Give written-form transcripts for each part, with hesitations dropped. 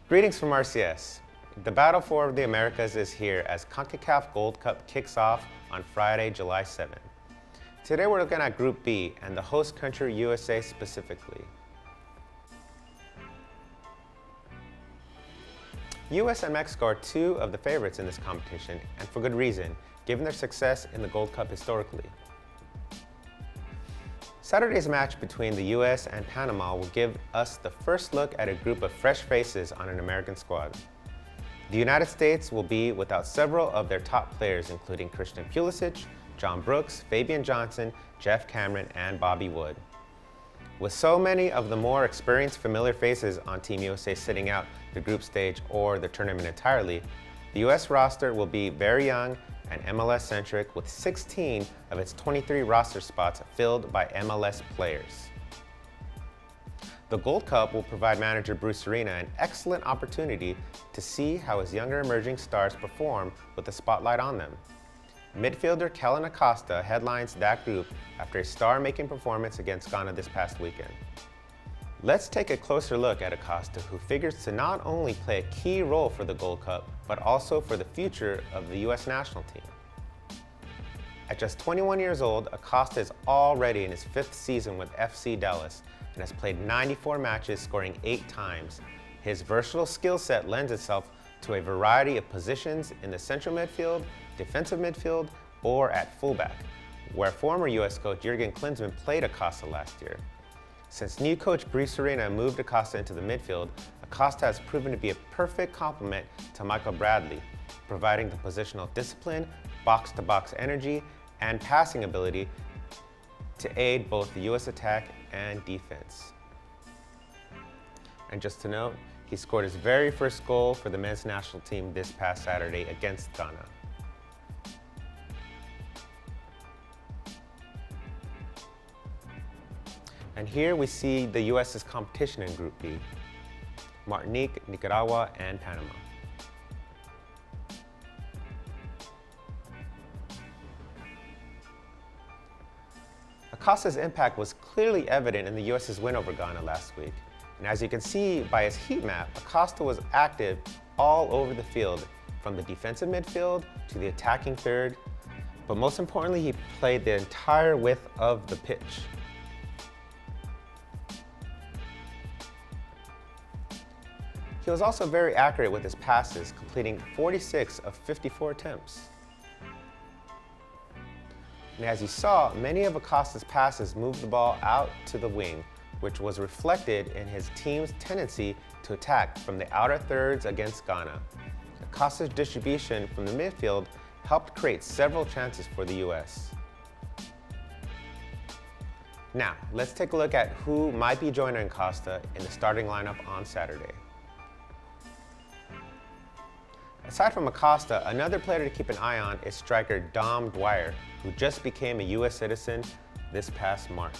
Greetings from RCS. The battle for the Americas is here as CONCACAF Gold Cup kicks off on Friday, July 7th. Today we're looking at Group B and the host country USA specifically. US and Mexico are two of the favorites in this competition, and for good reason, given their success in the Gold Cup historically. Saturday's match between the US and Panama will give us the first look at a group of fresh faces on an American squad. The United States will be without several of their top players, including Christian Pulisic, John Brooks, Fabian Johnson, Jeff Cameron, and Bobby Wood. With so many of the more experienced familiar faces on Team USA sitting out the group stage or the tournament entirely, the US roster will be very young and MLS-centric, with 16 of its 23 roster spots filled by MLS players. The Gold Cup will provide manager Bruce Arena an excellent opportunity to see how his younger emerging stars perform with the spotlight on them. Midfielder Kellyn Acosta headlines that group after a star-making performance against Ghana this past weekend. Let's take a closer look at Acosta, who figures to not only play a key role for the Gold Cup, but also for the future of the US national team. At just 21 years old, Acosta is already in his 5th season with FC Dallas and has played 94 matches, scoring 8 times. His versatile skill set lends itself to a variety of positions in the central midfield, defensive midfield, or at fullback, where former US coach Jurgen Klinsmann played Acosta last year. Since new coach Bruce Arena moved Acosta into the midfield, Acosta has proven to be a perfect complement to Michael Bradley, providing the positional discipline, box-to-box energy, and passing ability to aid both the US attack and defense. And just to note, he scored his very first goal for the men's national team this past Saturday against Ghana. And here we see the US's competition in Group B: Martinique, Nicaragua, and Panama. Acosta's impact was clearly evident in the US's win over Ghana last week. And as you can see by his heat map, Acosta was active all over the field, from the defensive midfield to the attacking third, but most importantly, he played the entire width of the pitch. He was also very accurate with his passes, completing 46 of 54 attempts. And as you saw, many of Acosta's passes moved the ball out to the wing, which was reflected in his team's tendency to attack from the outer thirds against Ghana. Acosta's distribution from the midfield helped create several chances for the US. Now, let's take a look at who might be joining Acosta in the starting lineup on Saturday. Aside from Acosta, another player to keep an eye on is striker Dom Dwyer, who just became a US citizen this past March.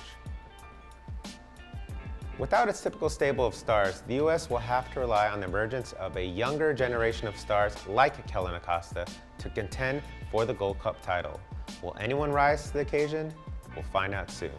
Without its typical stable of stars, the US will have to rely on the emergence of a younger generation of stars like Kellyn Acosta to contend for the Gold Cup title. Will anyone rise to the occasion? We'll find out soon.